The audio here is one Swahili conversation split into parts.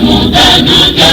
Muda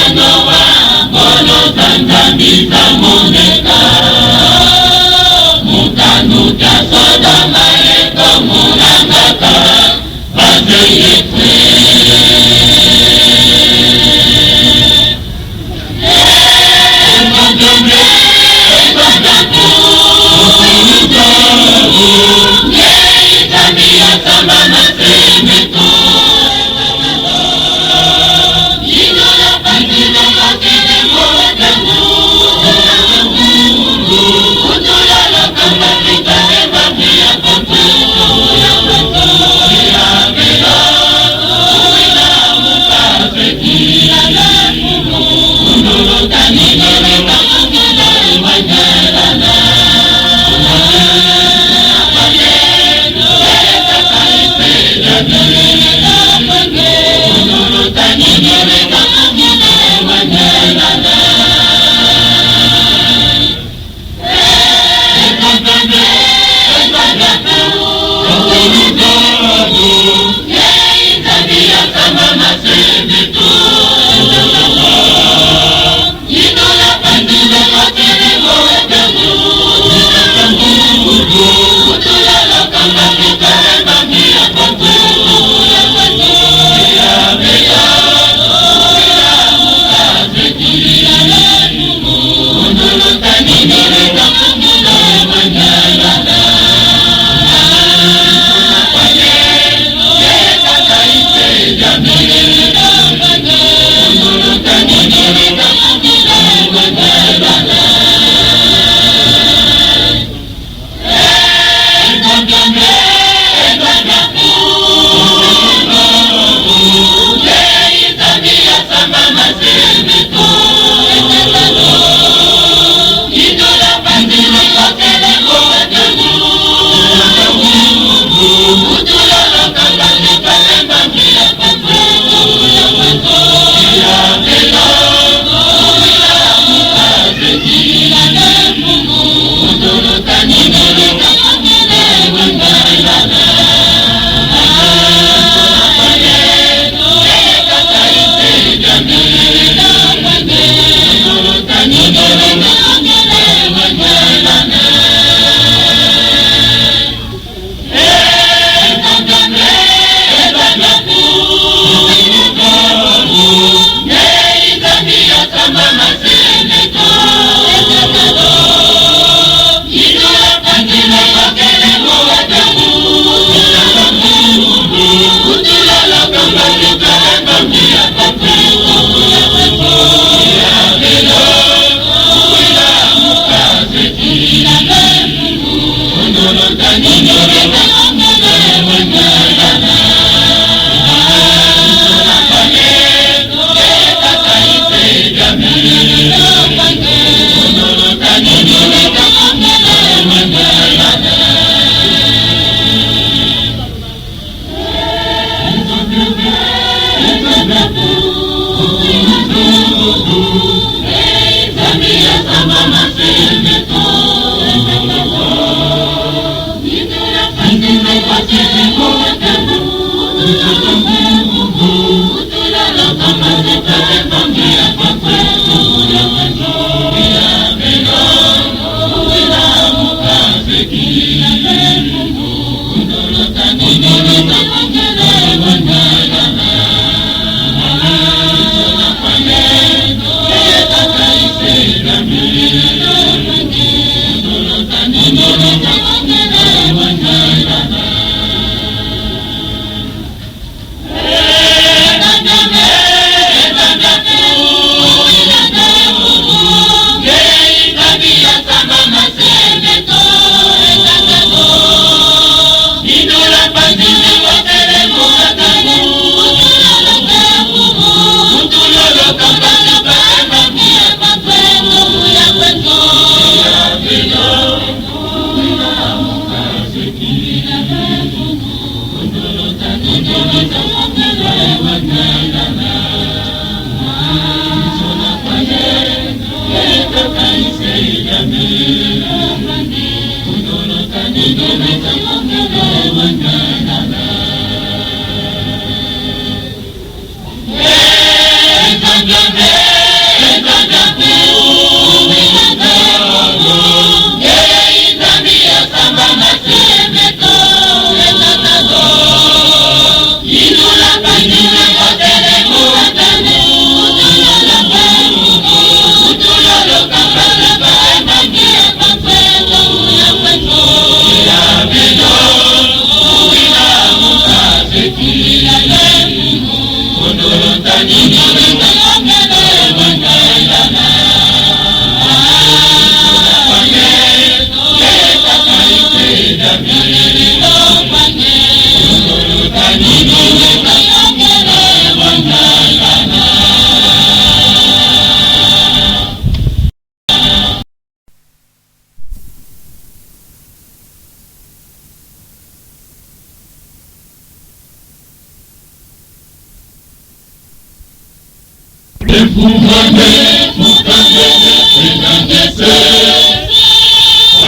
Efumame mukamene penangese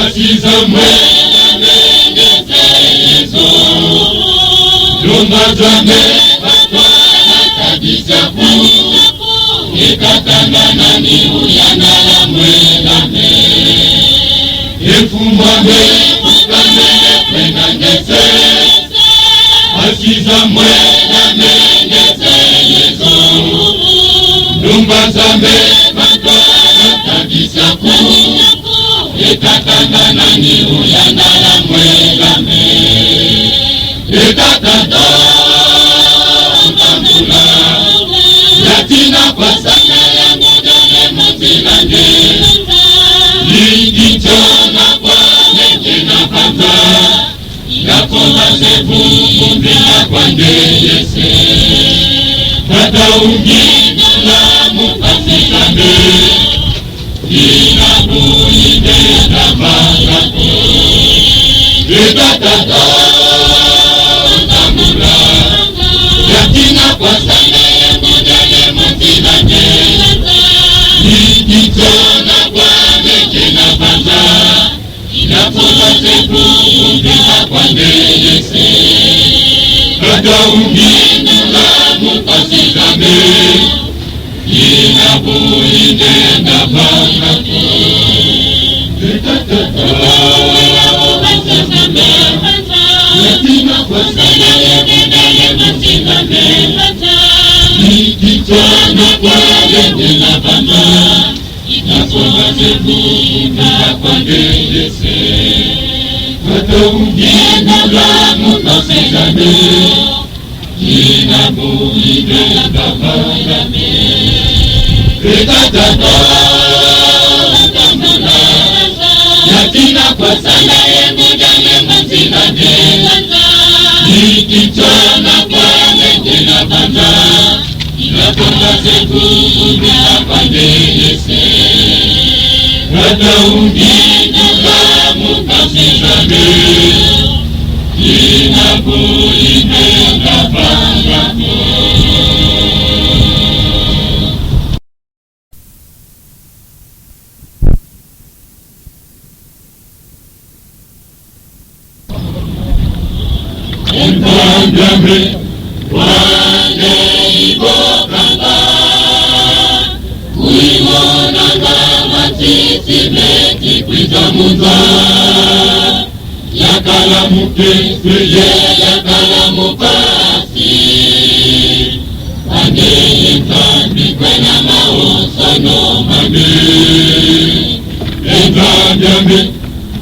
Asizamwe nangese yeso Lumbazame batwana kajisapu Ikatangana ni uyana la mwelame Efumame mukamene penangese Asizamwe nangese yeso Lumbazame batwana kajisapu Ikatangana ni uyana la mwelame Ikatangana Yatina kwa sana ya mudane muzilanje Likichona kwa mekina panza Yakoba sefu kumbila kwa ndeyese Kata ungino la mupasikambe Inabu inenda bangako Ikatata utamula Yatina kwa sana ya mudane muzilanje Likichona kwa mekina panza Yakoba sefu kumbila kwa ndeyese Kata ungino la mupasikambe Inabu inenda bangako Yatina kwa sana ya mudane muzilanje Likichona kwa mekina panza Yakoba sefu kumbila kwa ndeyese Kata ungino la mupasikambe Inabu inenda bangako Ikatata utamula Yatina kwa sana ya mudane muzilanje Likichona kwa mekina panza Yakoba sefu kumbila kwa ndeyese Kata ungino la mupasikambe Inabu inenda bangako Entandame wane ibokanga Uimonanga matisi meki kwizamunza Yakala mukeseye yakala mupasi Wane entambi kwena maosono mame Entandame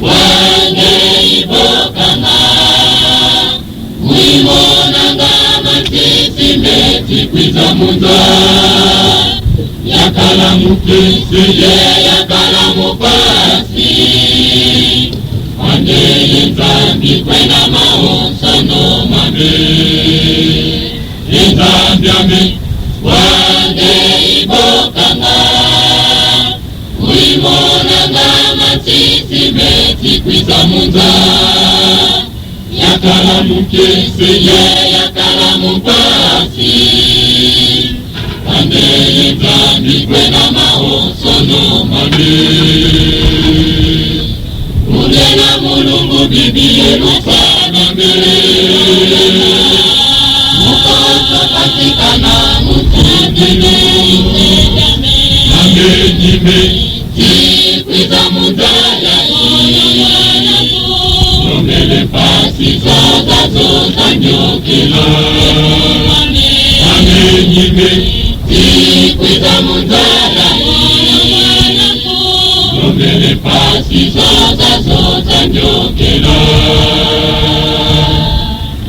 wane ibokanga Uimonanga matisi meki kwizamunza Yakala mukeseye yakala mupasi Wane entambi kwena maosono mame Entambi ame wane ibokanga Uimonanga matisi meki kwizamunza Yakala mukeseye yakala mupasi Wane entambi kwena maosono mame Ungena mulungu bibiye lufaname Mukoso patikana mutandino Name nime Tikwiza mudaya Nomele pasi zoza zoza nyokela Name nime Tikwiza mudaya Nomele pasi zoza zoza nyokela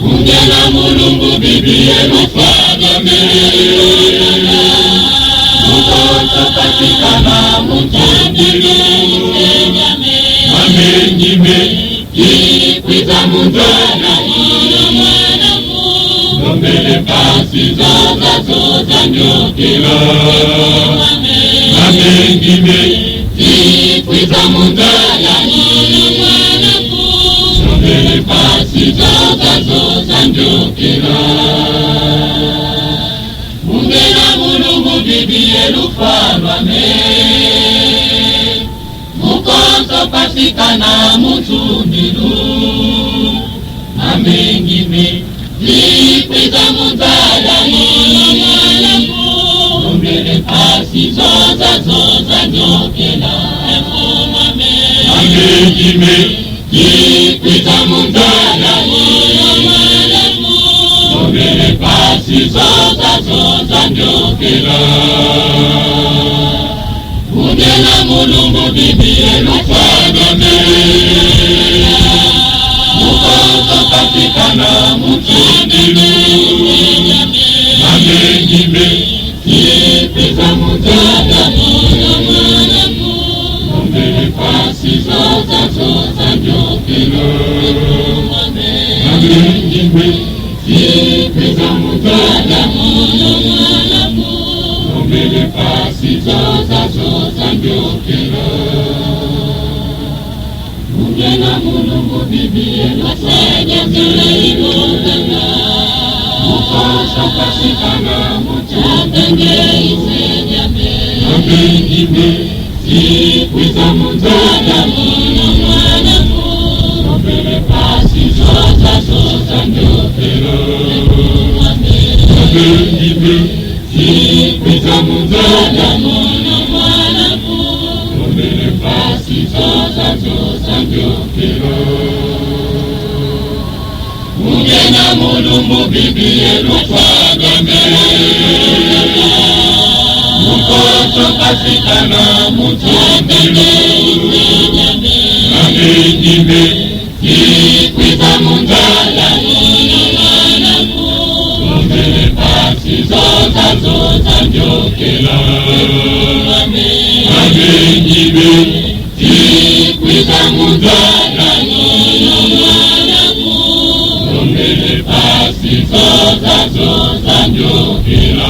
Ungena mulungu bibiye lufaname Mukoso patikana mutandino Name nime Tikwiza mudaya Nomele pasi zoza zoza nyokela Name nime Tikwiza mudaya Nomele pasi zoza zoza nyokela Ungena mulungu bibiye lufalwame mukonzo pasikana mutundilu amengime zikwiza munzala umbele pasi zoza nyokela amengime zikwiza munzala umbele pasi zoza nyokela ungena mulungu bibiye lufalwame mukonzo pasikana mutundilu amengime zikwiza munzala umbele pasi zoza nyokela amengime zikwiza munzala umbele pasi zoza nyokela ungena mulungu bibiye lufalwame mukonzo pasikana mutundilu amengime zikwiza munzala umbele pasi zoza nyokela amengime zikwiza munzala umbele pasi zoza nyokela ungena mulungu bibiye lufalwame mukonzo pasikana mutundilu amengime zikwiza munzala umbele pasi zoza nyokela amengime zikwiza munzala umbele pasi zoza nyokela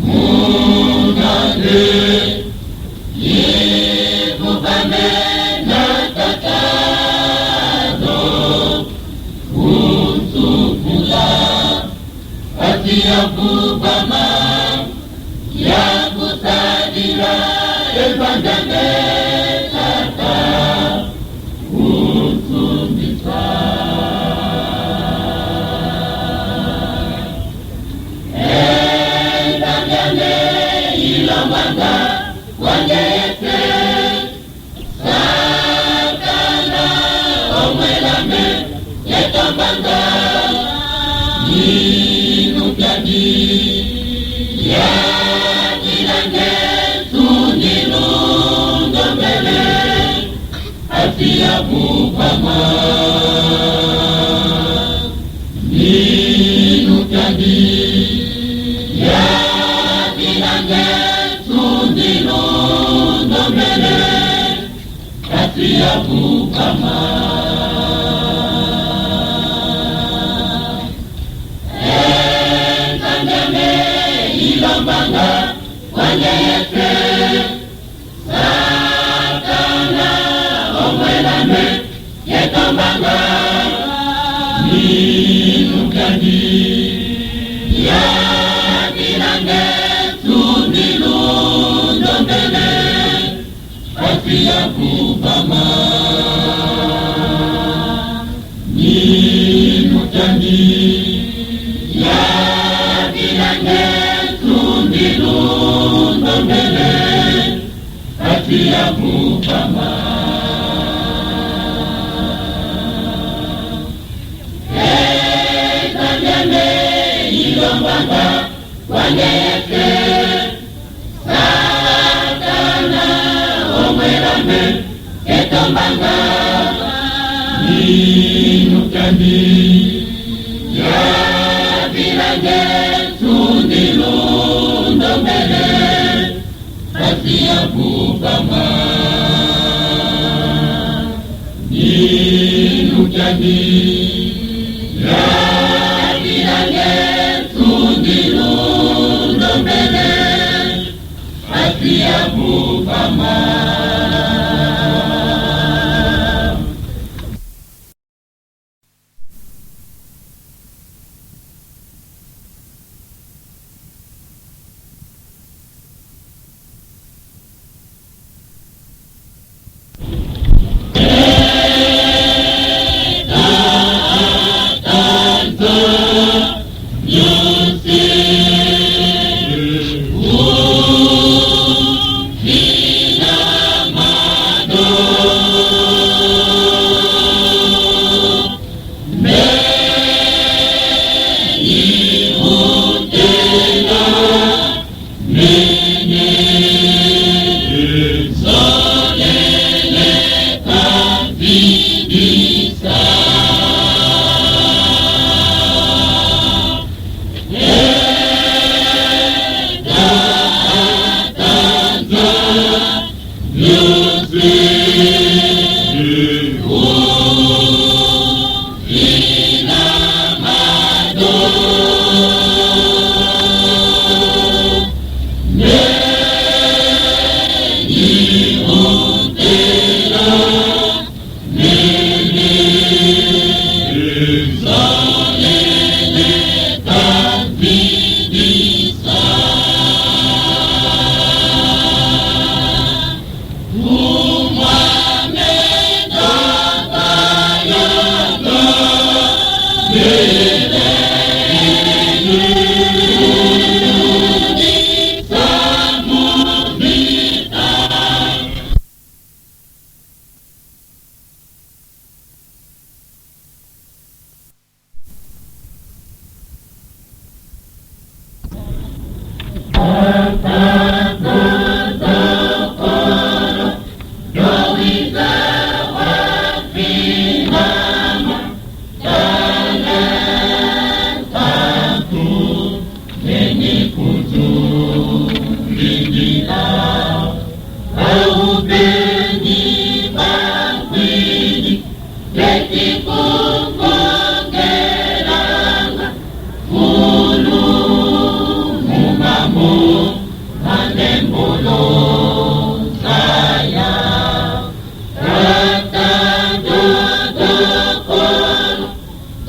Oh,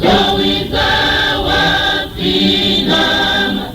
Dawida wa Pinama,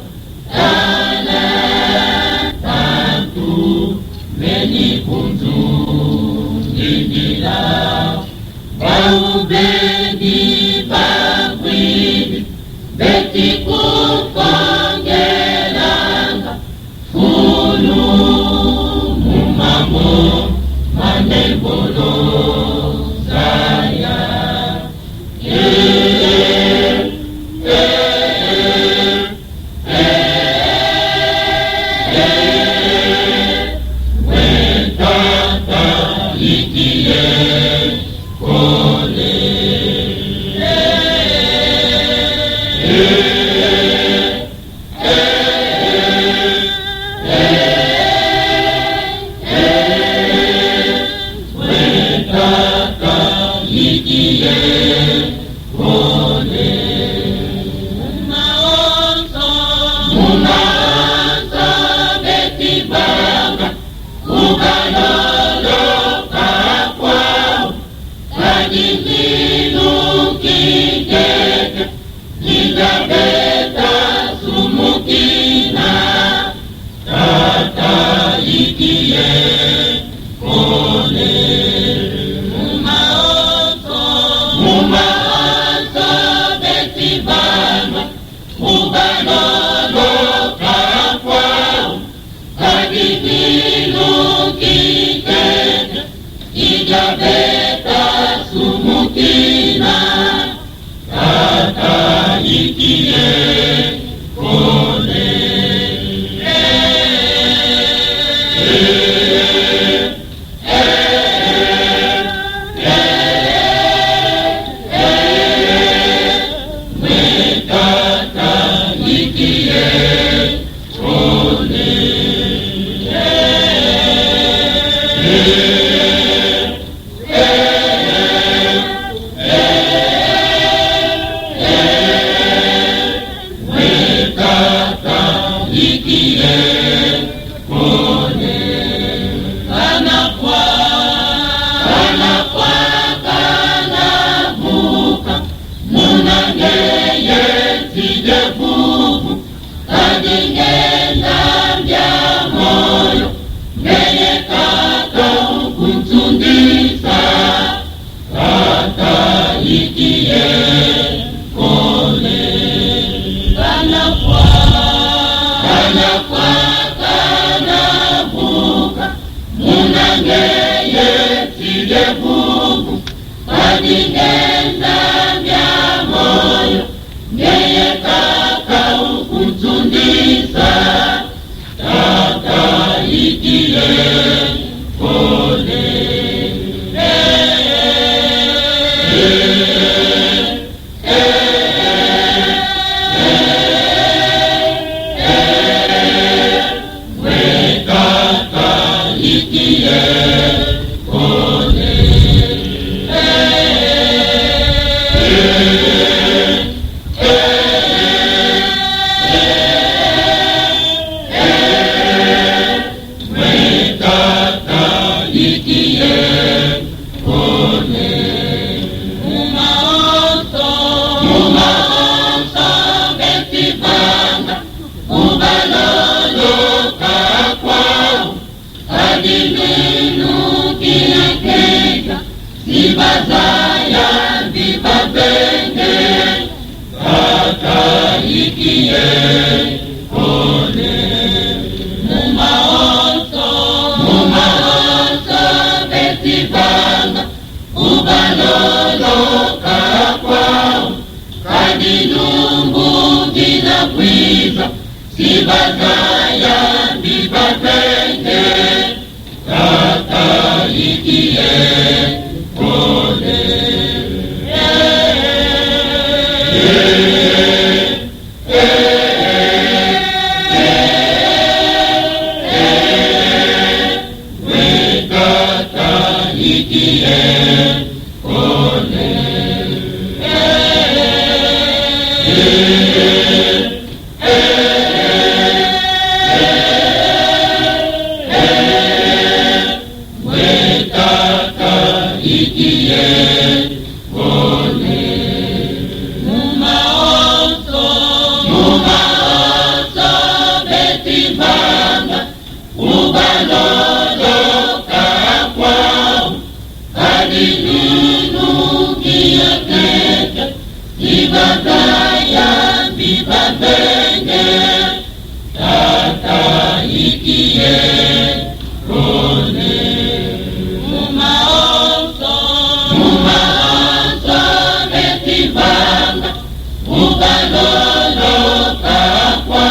Ubalolo kakwa,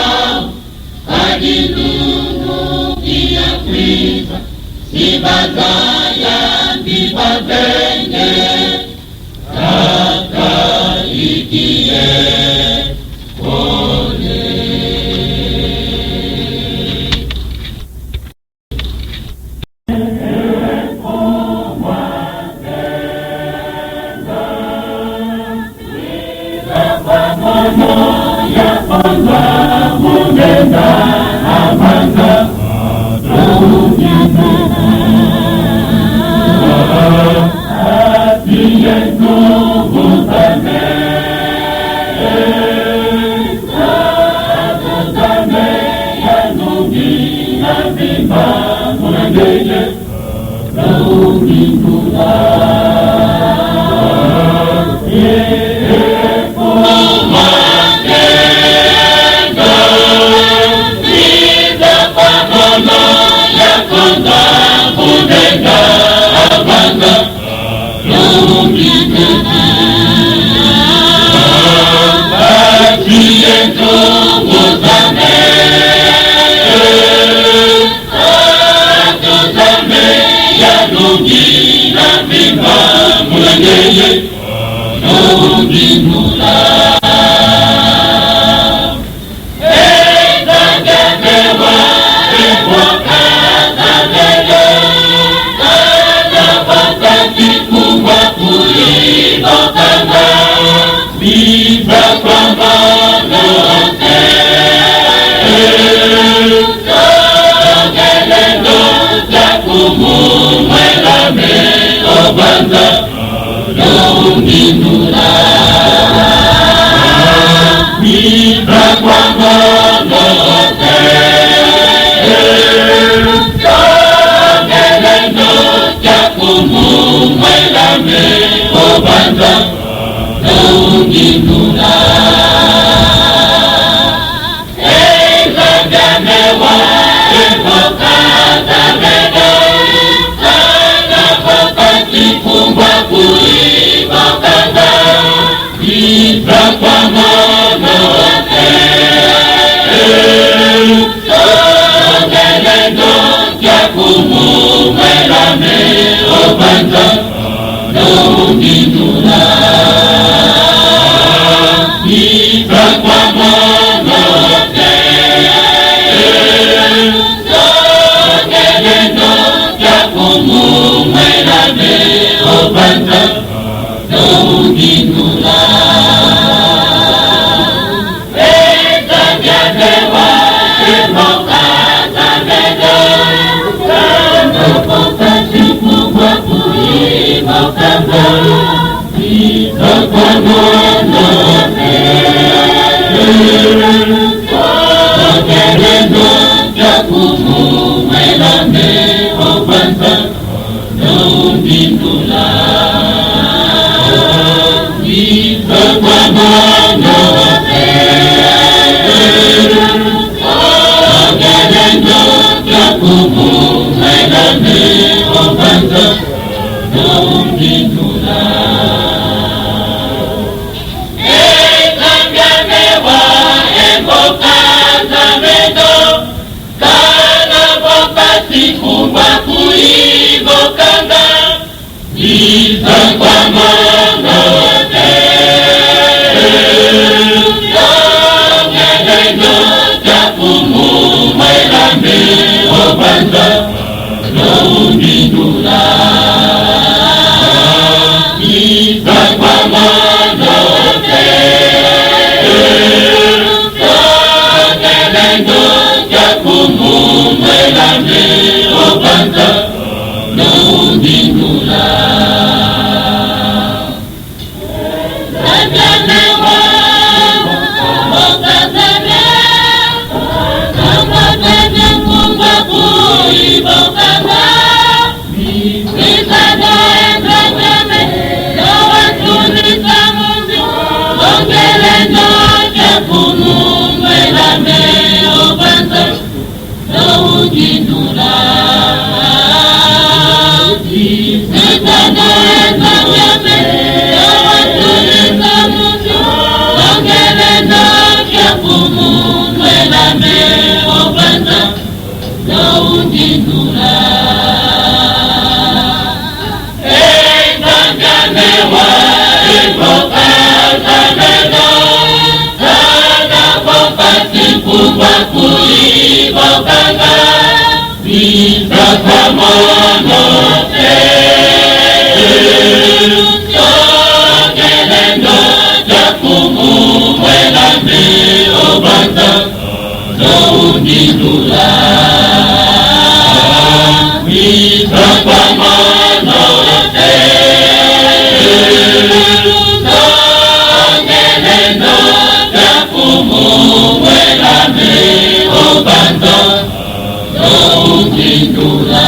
hadi nungu Afrika, sibazaya mbibabenge, kaka ikie kone. Ya kwanza munenda amanda dunia hati yetu kutame ya dunia bima mulangeye dunia Jindula obanga Nitakamano Tokelendo Jakumu Welame obanga Nounidula Nitakamano Tokelendo Jakumu Welame obanga Nounidula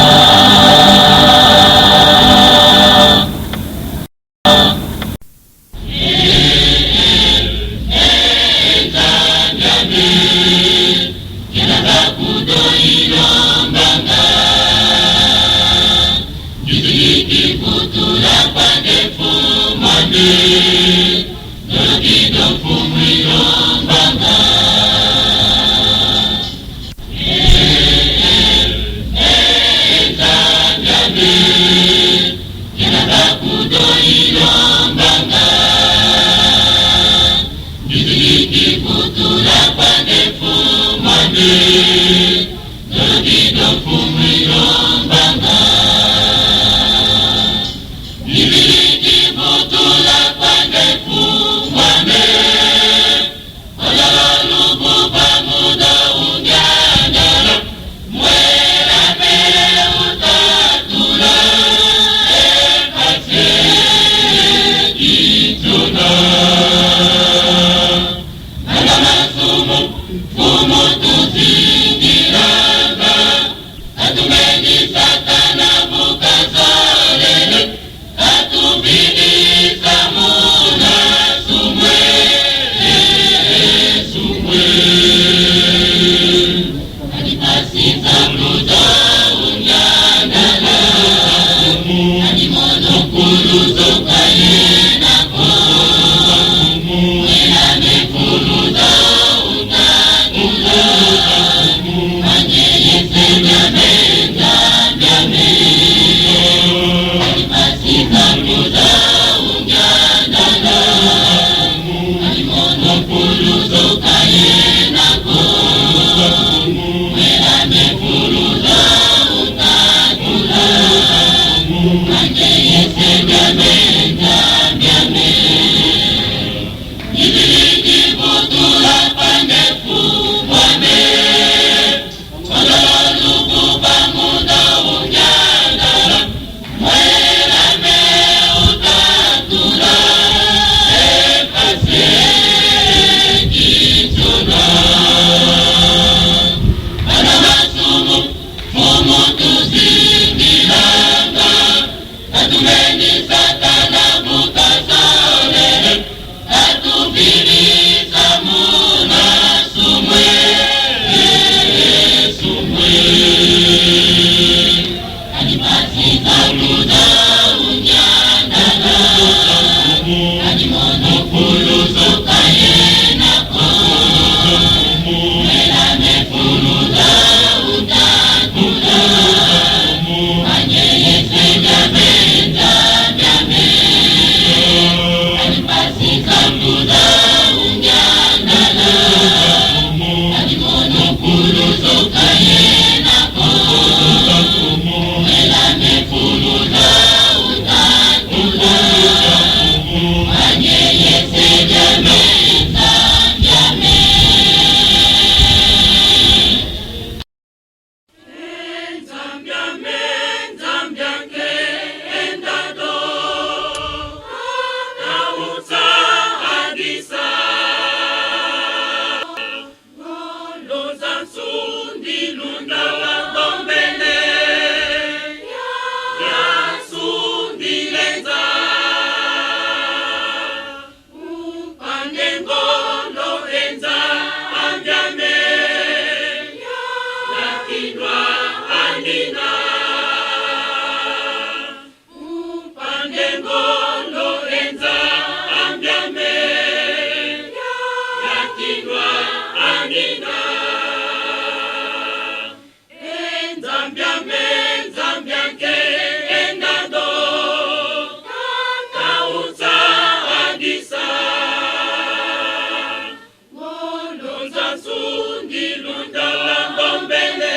Ilunda la Bombele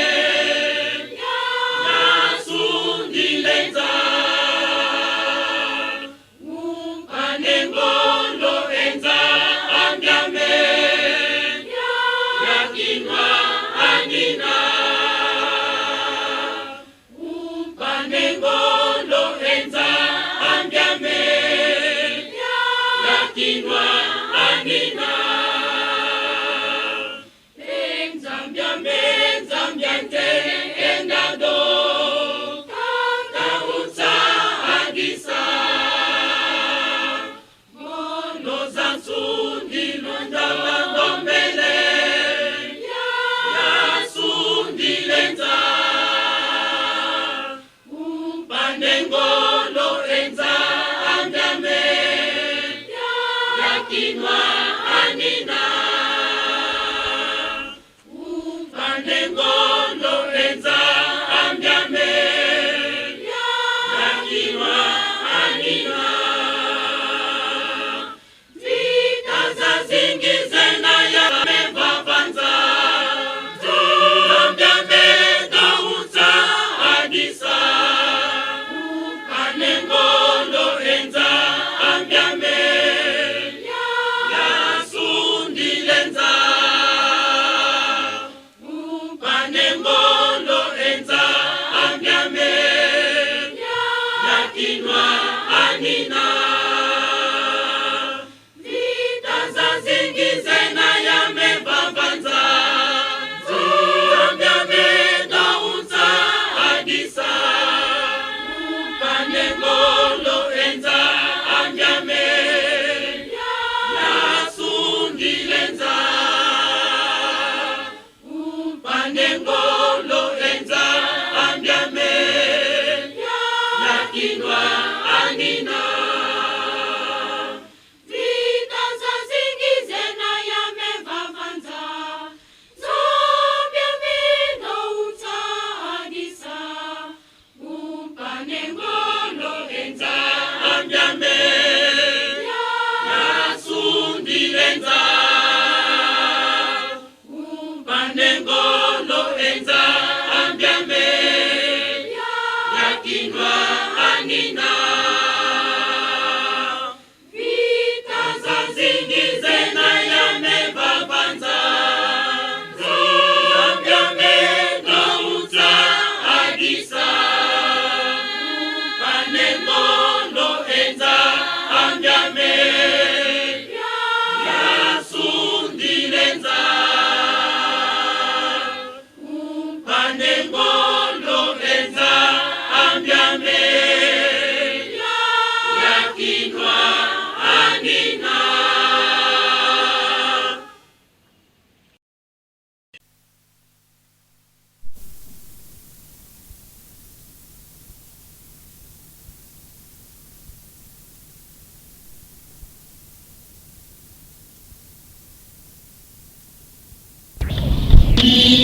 anina vitaza zingize na yamevavanza zambia mega unza hadisa panengolo enza ambyame yasundilenza panengolo enza ambyame yakinwa anina vitaza zingize na yamevavanza zambia mega unza hadisa panengolo enza ambyame yasundilenza panengolo enza ambyame yakinwa anina vitaza zingize na yamevavanza zambia mega unza hadisa panengolo enza ambyame yasundilenza panengolo enza ambyame yakinwa anina.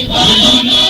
Bwana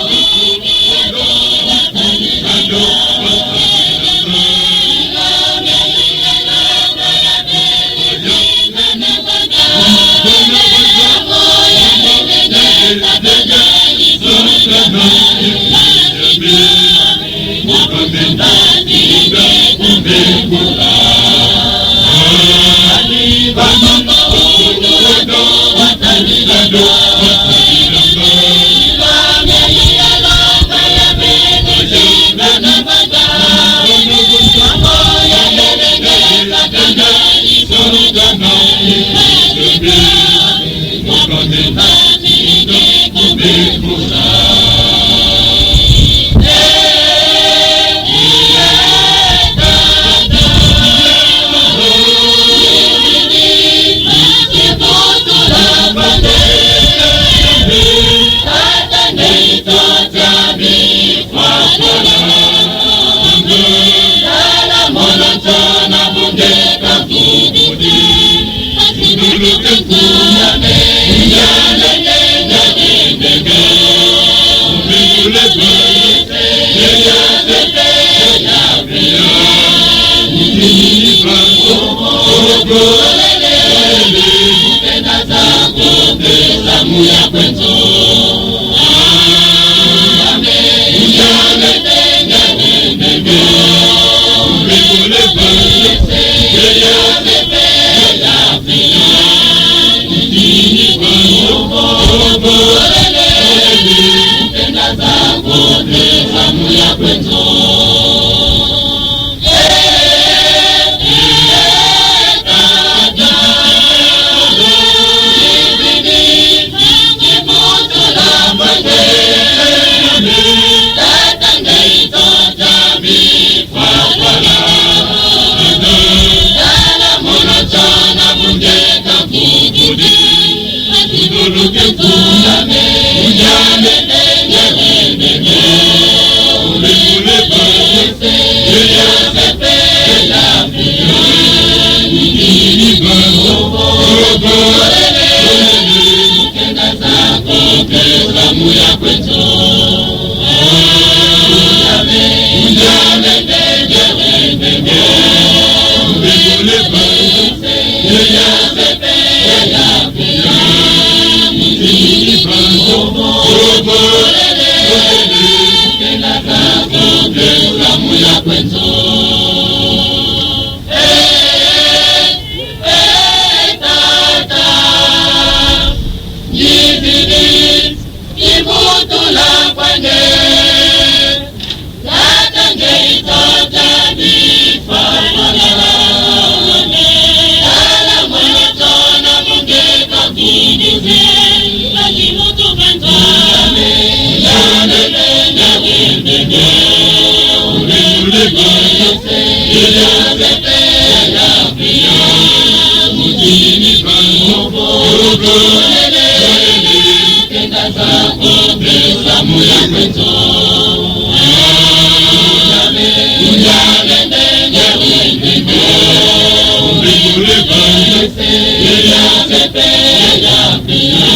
ya pia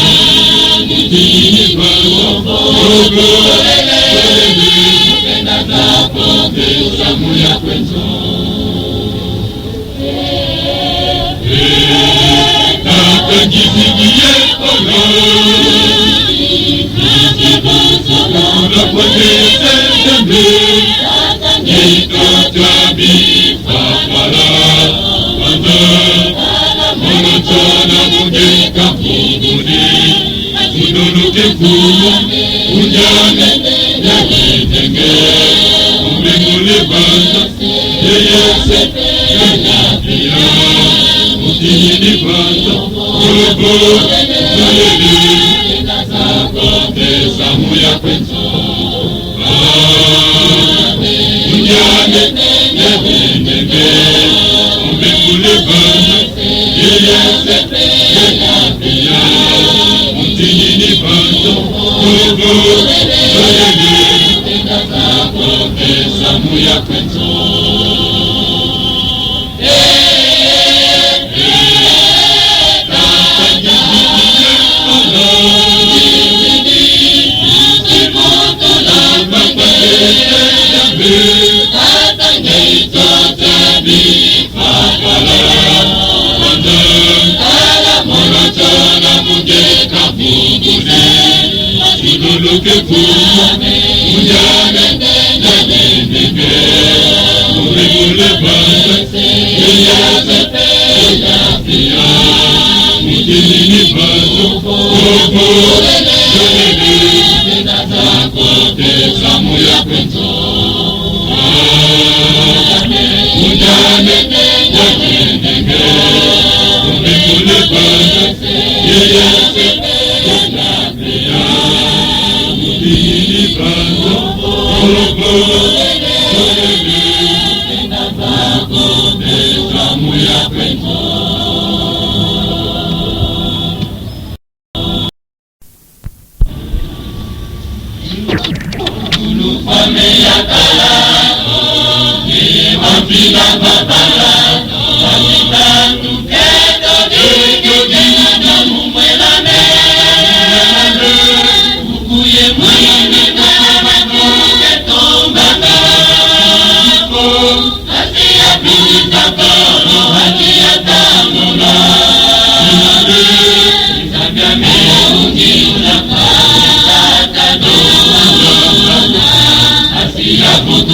mtini kwa wogo Mukenda zako Samu ya kwenzo Takajisigie kono Unakwendeze jambi Nikotabi Fafala Wanda Monotona mugeka Mugudi Ununuke kumu Unjane Yakitenge Umengule banda Yeyese Yanyapia Mutini banda Urubo Zayeli Zakote Samu ya kwenzo Unjane Yakitenge Umengule banda Yeyese Yanyapia Mutini banda Urubo Zayeli Zakote Samu ya kwenzo Ununuke kumu Unjane Yakitenge Umengule banda Yeyese Yanyapia Mutini banda Urubo Zayeli Zakote Samu ya kwenzo Unjane Yakitenge Umengule banda Yeyese Yanyapia Mutini banda Urubo Zayeli Zakote Samu ya kwenzo Ulufame ya kala Wapina babala Wapita nuketo Dikugena na mumwelane Ukuye mwini Kala wakuke tombaka Asia pinita kano Hatia tamuna Isabia meungi Unakaya Tata doa Asia puta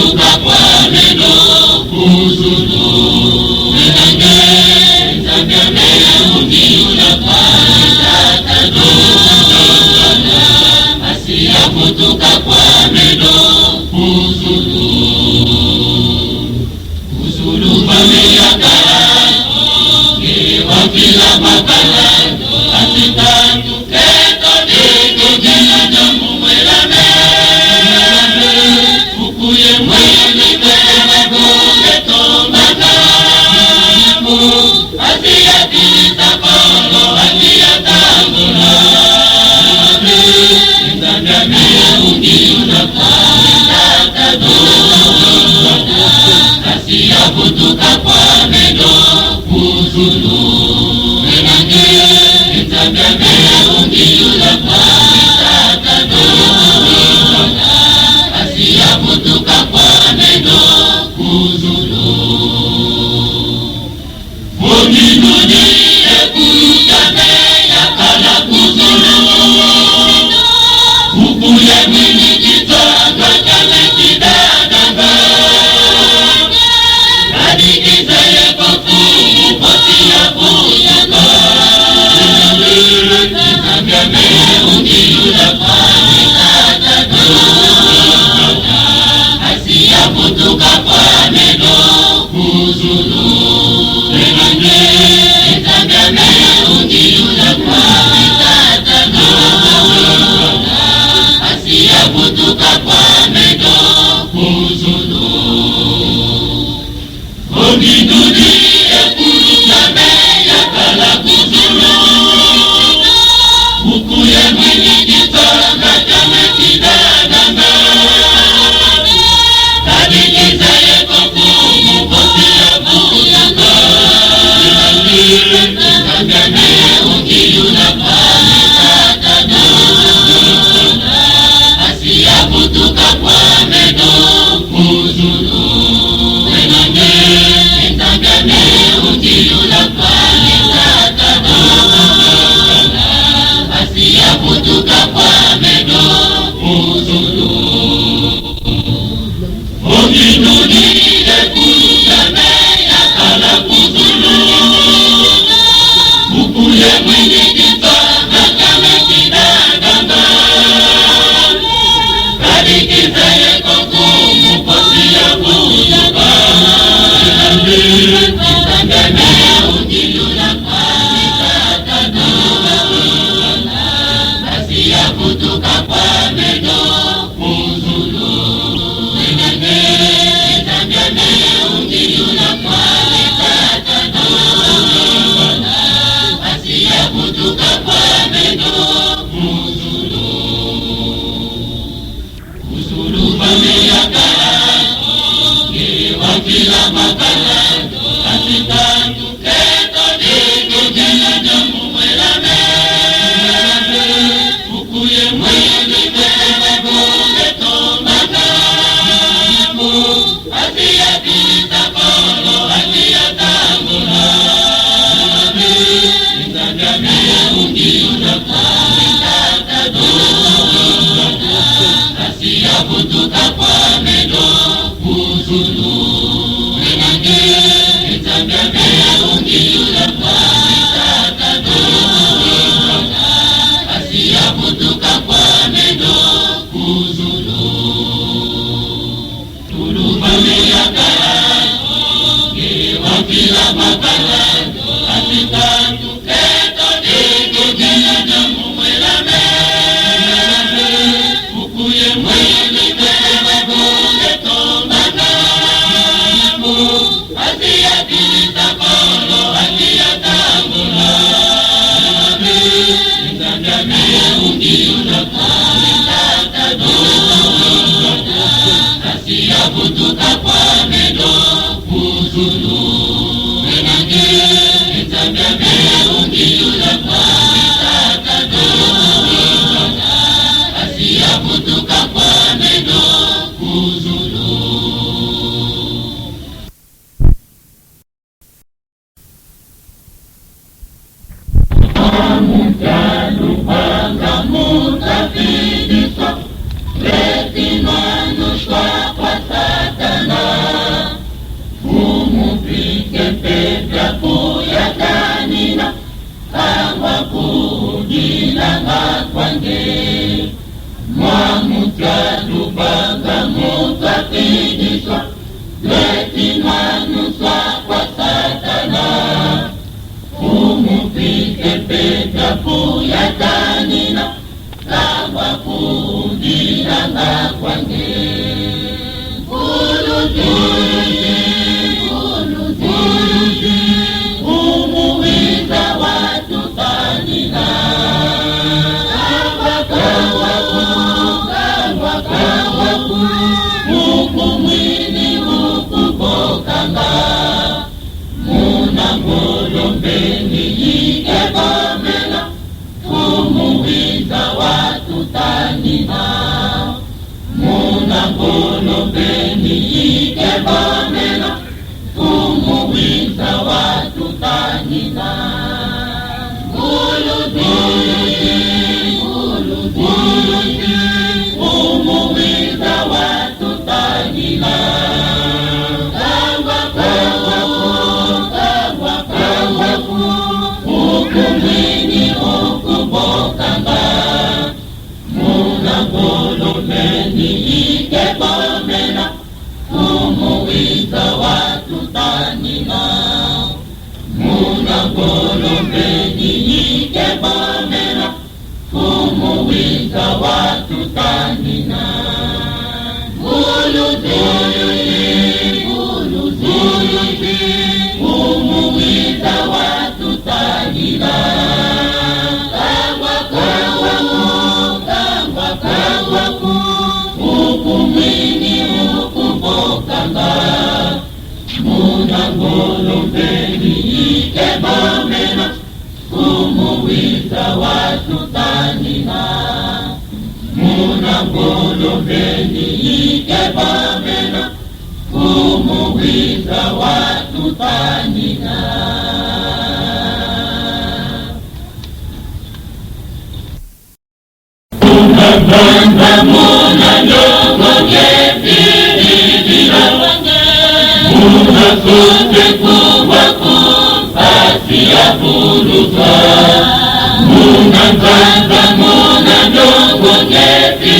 Muna nyongo nyepi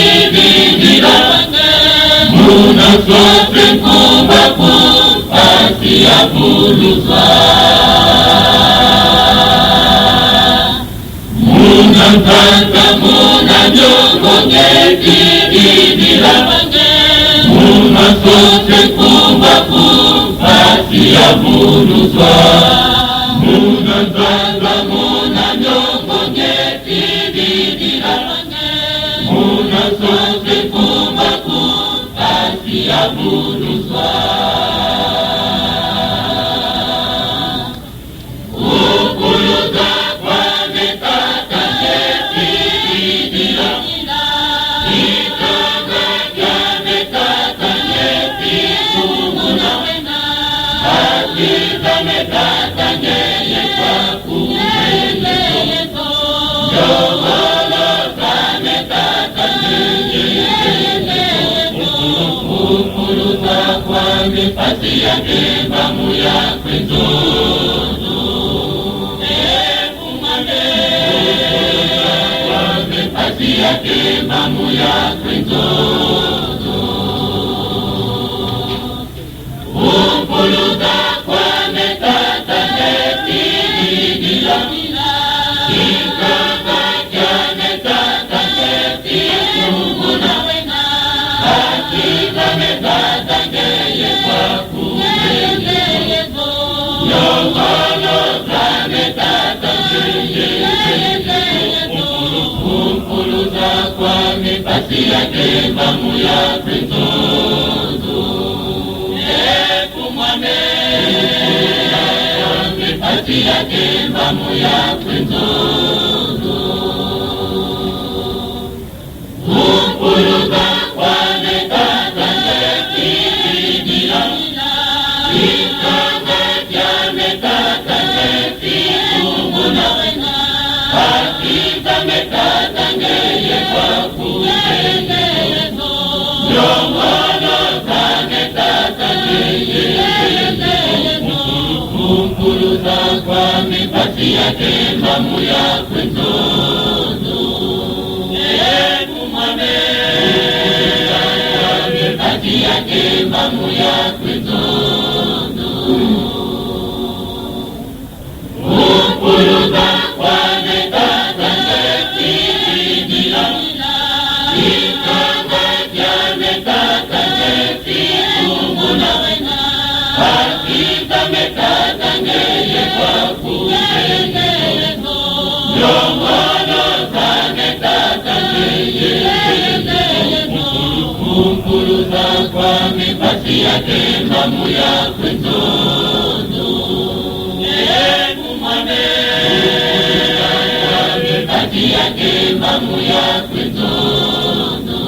sote kumbaku pasi ya bulusa muna tata muna nyongo ngeti didila muna sote kumbaku pasi ya bulusa muna tata muna nyongo ngeti didila muna sote kumbaku pasi ya bulusa ukuluza kwa metata ngeti didila ikaga kya metata ngeti kumuna hakika metata ngeye kwa kumele yawala kwa metata ngeye ukuluza kwa mipasi ya kembamu ya kwenzozo kwa mipasi ya kembamu ya kwenzozo ukuluza kwa metata ngeti didila ikaga kya metata ngeti kumuna hakika metata ngeye kwa kumele yawala kwa metata ngeye ukuluza kwa mipasi ya kembamu ya kwenzozo kumwame kwa mipasi ya kembamu ya kwenzozo ukuluza kwa metata ngeti didila ikaga kya metata ngeti kumuna hakika metata ngeye kwa kumele yawala kwa metata ngeye ukuluza kwa mipasi ya kembamu ya kwenzozo kumwame kwa mipasi ya kembamu ya kwenzozo ukuluza kwa metata ngeti didila ikaga kya metata ngeti kumuna hakika metata ngeye kwa kumele yawala kwa metata ngeye ukuluza kwa mipasi ya kembamu ya kwenzozo kumwame kwa mipasi ya kembamu ya kwenzozo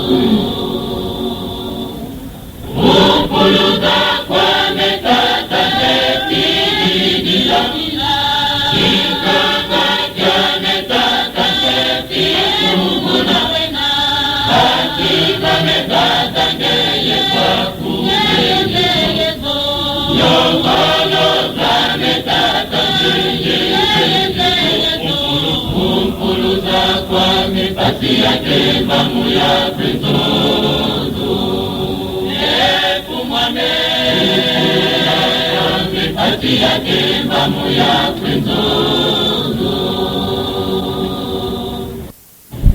ukuluza kwa metata ngeti didila ikaga kya metata ngeti kumuna hakika metata ngeye kwa kumele yawala kwa metata ngeye ukuluza kwa mipasi ya kembamu ya kwenzozo kumwame kwa mipasi ya kembamu ya kwenzozo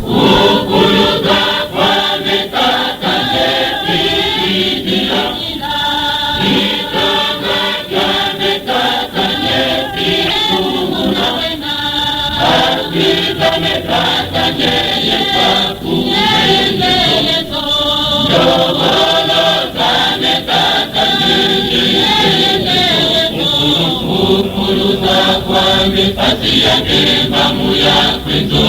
ukuluza kwa metata ngeti didila ikaga kya metata ngeti kumuna hakika metata ngeye kwa kumele yawala kwa metata ngeye ukuluza kwa mipasi ya kembamu ya kwenzozo